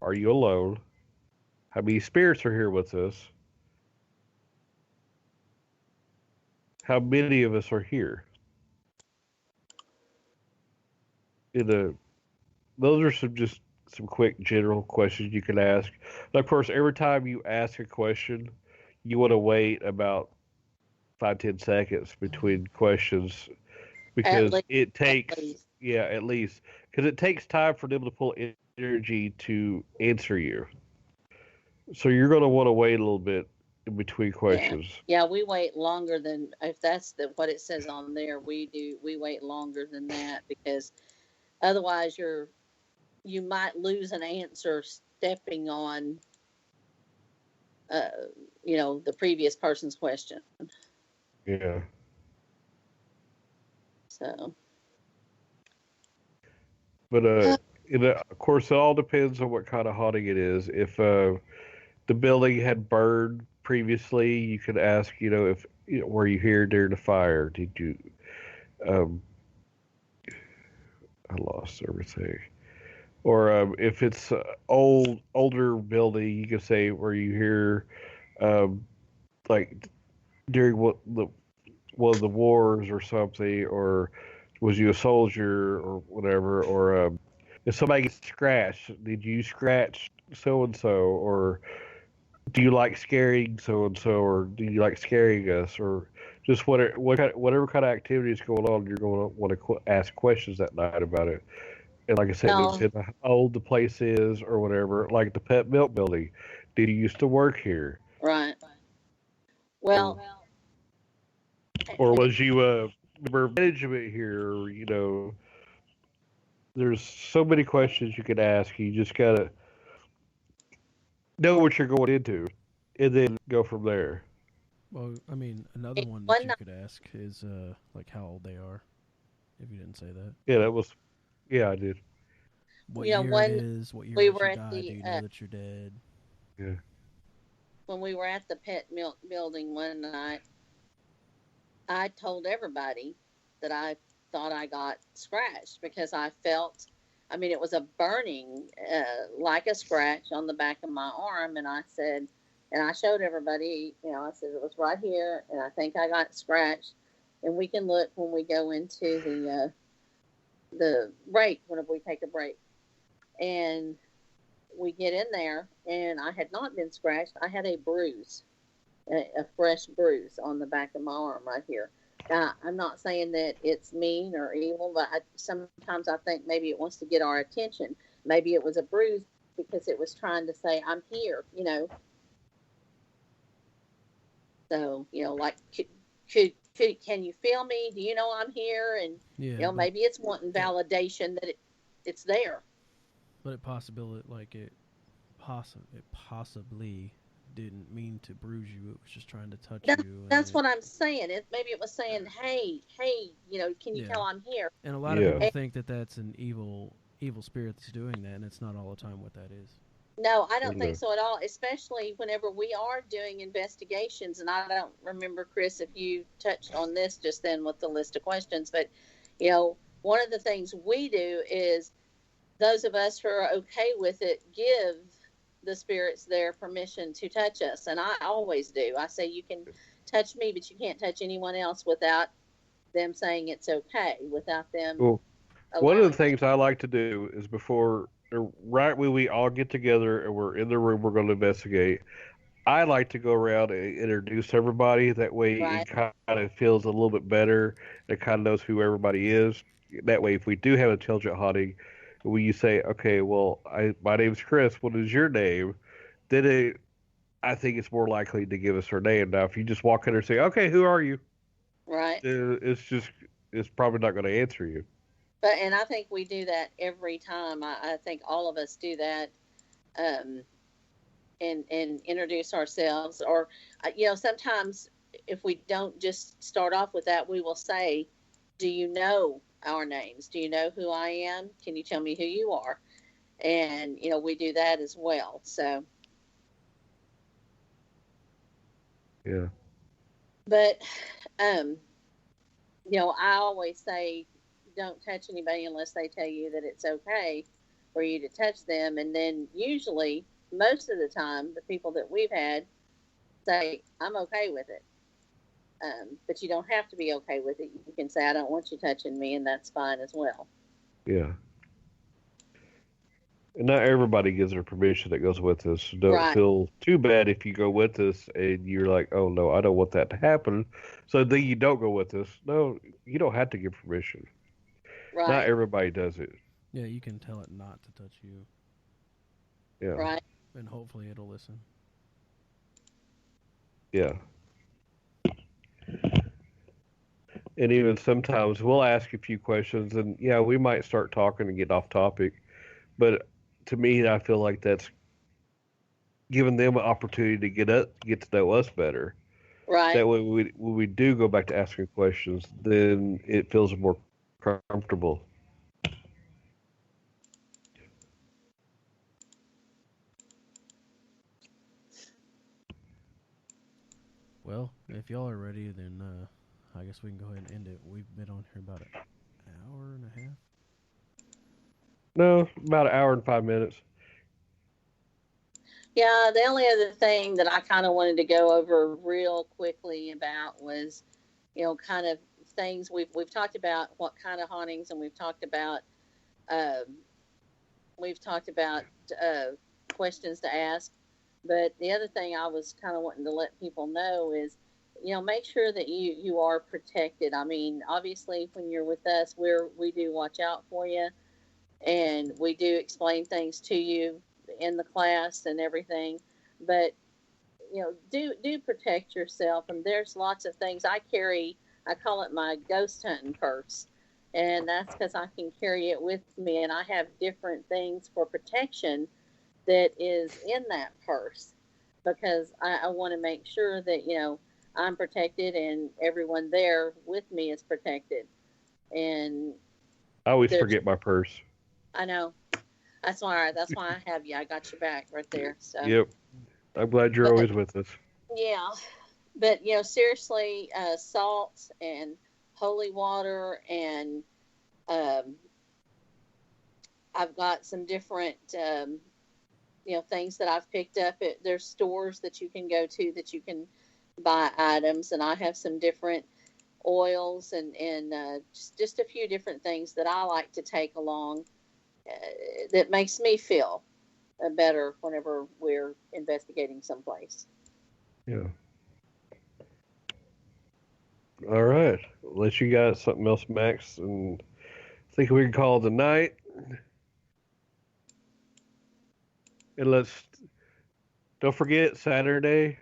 are you alone? How many spirits are here with us? How many of us are here? In a, those are some quick general questions you can ask. And of course, every time you ask a question, you want to wait about 5-10 seconds between questions At because least, it at takes, least. yeah, at least because it takes time for them to pull energy to answer you. So you're going to want to wait a little bit in between Yeah. questions. Yeah, we wait longer than if that's what it says on there. We wait longer than that because otherwise you might lose an answer stepping on uh the previous person's question. Yeah. So But of course, it all depends on what kind of haunting it is. If the building had burned previously, you could ask, if were you here during the fire? Did you? Um, I lost everything. Or if it's older building, you could say, were you here, um, like during one of the wars or something, or was you a soldier or whatever, or if somebody gets scratched, did you scratch so and so, or do you like scaring so and so, or do you like scaring us, or just whatever kind of activity is going on, you're going to want to ask questions that night about it. And like I said, it no, depends how old the place is or whatever. Like the Pet Milk Building, did you used to work here, right. or Well, or and was you a member of management here? Or, there's so many questions you can ask. You just gotta know what you're going into, and then go from there. Well, I mean, another one that one you night, could ask is like how old they are. If you didn't say that, Yeah, that was. Yeah, I did. what year it one is, what year we did were you at die? Do the you know that you're dead? Yeah. when we were at the pet milk building one night, I told everybody that I thought I got scratched because I felt, I mean, it was a burning, like a scratch on the back of my arm. And I said, and I showed everybody, I said it was right here, and I think I got scratched. And we can look when we go into the break, whenever we take a break. And we get in there, and I had not been scratched. I had a bruise, a fresh bruise on the back of my arm right here. Now, I'm not saying that it's mean or evil, but sometimes I think maybe it wants to get our attention. Maybe it was a bruise because it was trying to say, I'm here. So, like, can you feel me? Do you know I'm here? And, Yeah, maybe it's wanting but validation that it's there. but it possibly like it possibly didn't mean to bruise you. It was just trying to touch you, and That's it what I'm saying. Maybe it was saying, hey, can you yeah. tell I'm here? And a lot of Yeah. people And think that that's an evil spirit that's doing that, and it's not all the time what that is. no, I Oh, don't think no. so at all, especially whenever we are doing investigations. And I don't remember, Chris, if you touched on this just then with the list of questions, but, one of the things we do is those of us who are okay with it give the spirits their permission to touch us. And I always do. I say, you can touch me, but you can't touch anyone else without them saying it's okay, without them Well, one of the allowing it. things I like to do is right when we all get together and we're in the room we're going to investigate, I like to go around and introduce everybody. That way it Right. kind of feels a little bit better. It kind of knows who everybody is. That way, if we do have intelligent haunting, when you say, okay, well, my name's Chris, what is your name? Then I think it's more likely to give us her name. Now, if you just walk in and say, okay, who are you? Right. It's probably not going to answer you. And I think we do that every time. I think all of us do that. Um, and introduce ourselves, or sometimes if we don't just start off with that, we will say, do you know our names? Do you know who I am? Can you tell me who you are? And we do that as well. So, Yeah. but um I always say, don't touch anybody unless they tell you that it's okay. for you to touch them. And then usually, most of the time, the people that we've had say, I'm okay with it. But you don't have to be okay with it. You can say, I don't want you touching me, and that's fine as well. Yeah. And not everybody gives their permission that goes with us. Don't Right. feel too bad if you go with us and you're like, oh no, I don't want that to happen. So then you don't go with us. No, you don't have to give permission. Not Right. everybody does it. Yeah, you can tell it not to touch you, Yeah. Right. and hopefully it'll listen. Yeah. And even sometimes we'll ask a few questions and yeah, we might start talking and get off topic. But to me, I feel like that's giving them an opportunity to get to know us better. Right. That way, when we do go back to asking questions, then it feels more comfortable. Well, if y'all are ready, then I guess we can go ahead and end it. We've been on here about an hour and a half. No, about an hour and 5 minutes. Yeah, the only other thing that I kind of wanted to go over real quickly about was, kind of things we've talked about what kind of hauntings, and um, we've talked about questions to ask. But the other thing I was kind of wanting to let people know is, make sure that you are protected. I mean, obviously, when you're with us, we do watch out for you, and we do explain things to you in the class and everything. But do protect yourself. And there's lots of things I carry. I call it my ghost hunting purse, and that's because I can carry it with me, and I have different things for protection that is in that purse because I want to make sure that I'm protected and everyone there with me is protected. And I always there's, forget my purse. I know that's why I have you. I got your back right there. So, Yep. I'm glad you're but always with us. yeah, but seriously, salt and holy water, and um, I've got some different things that I've picked up. There's stores that you can go to that you can buy items, and I have some different oils and just a few different things that I like to take along that makes me feel better whenever we're investigating someplace. Yeah. All right. Unless you got something else, Max, and I think we can call it a night. And don't forget Saturday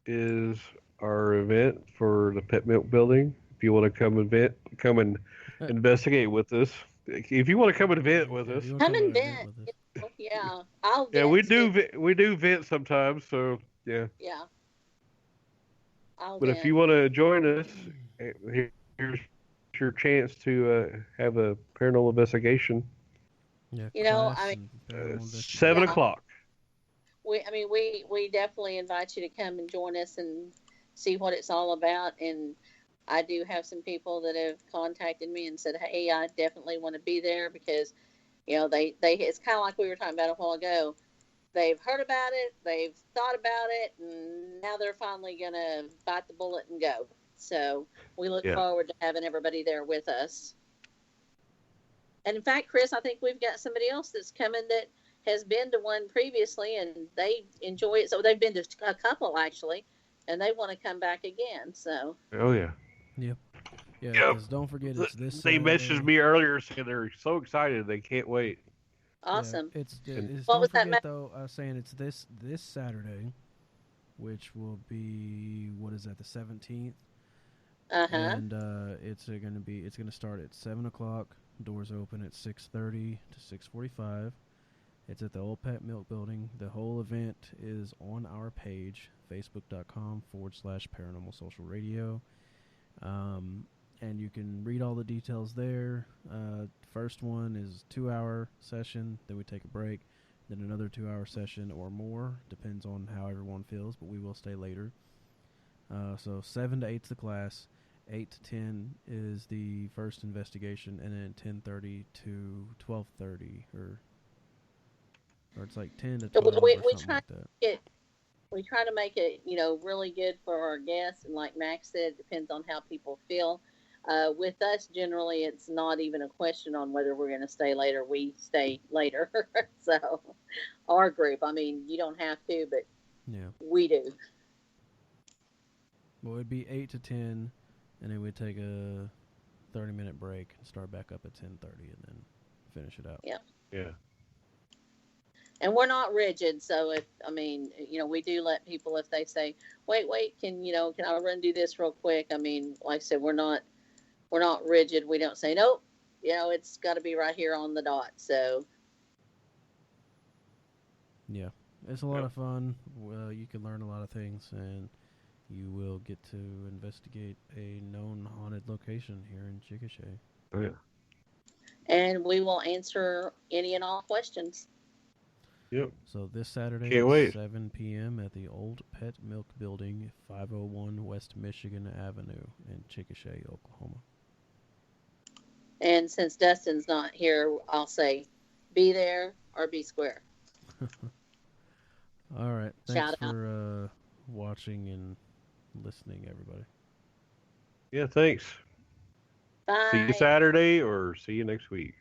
is our event for the Pet Milk Building. If you want to come and investigate with us. If you want to come and vent with us. Come and vent. Yeah, I'll vent. Yeah, too. we do vent sometimes, so yeah. Yeah, I'll But vent. if you want to join us, here's your chance to have a paranormal investigation. Yeah, I mean, 7 o'clock. We definitely invite you to come and join us and see what it's all about. And I do have some people that have contacted me and said, "Hey, I definitely want to be there because, they it's kind of like we were talking about a while ago. They've heard about it, they've thought about it, and now they're finally gonna bite the bullet and go." So we look forward to having everybody there with us. And in fact, Chris, I think we've got somebody else that's coming that has been to one previously and they enjoy it. So they've been to a couple actually, and they want to come back again. So. Oh yeah. Yeah. Yeah. Because don't forget, it's this. They Saturday. messaged me earlier saying they're so excited they can't wait. Awesome. Yeah, it's what don't was forget that? though. Saying it's this Saturday, which will be what is that, the 17th? And it's gonna start at 7 o'clock. Doors open at 6:30 to 6:45. It's at the Old Pet Milk Building. The whole event is on our page, facebook.com/paranormal social radio. And you can read all the details there. First one is 2-hour session. Then we take a break. Then another 2-hour session or more. Depends on how everyone feels, but we will stay later. So 7 to 8 is the class. 8 to 10 is the first investigation, and then 10:30 to 12:30 or or it's like 10 to So 12 we, or we something try like that. it. We try to make it, really good for our guests. And like Max said, it depends on how people feel. With us, generally, it's not even a question on whether we're going to stay later. We stay later. So, our group, I mean, you don't have to, but Yeah. we do. Well, it'd be 8 to 10, and then we'd take a 30-minute break and start back up at 10:30, and then finish it out. Yeah. Yeah. And we're not rigid. So we do let people, if they say, wait, can I run do this real quick? I mean, like I said, we're not rigid. We don't say, nope, it's got to be right here on the dot. So. Yeah. It's a lot of fun. Well, you can learn a lot of things, and you will get to investigate a known haunted location here in Chickasha. Oh, yeah. And we will answer any and all questions. Yep. So this Saturday Can't at wait. 7 p.m. at the Old Pet Milk Building, 501 West Michigan Avenue in Chickasha, Oklahoma. And since Dustin's not here, I'll say be there or be square. All right. Thanks Shout out. for watching and listening, everybody. Yeah, thanks. Bye. See you Saturday or see you next week.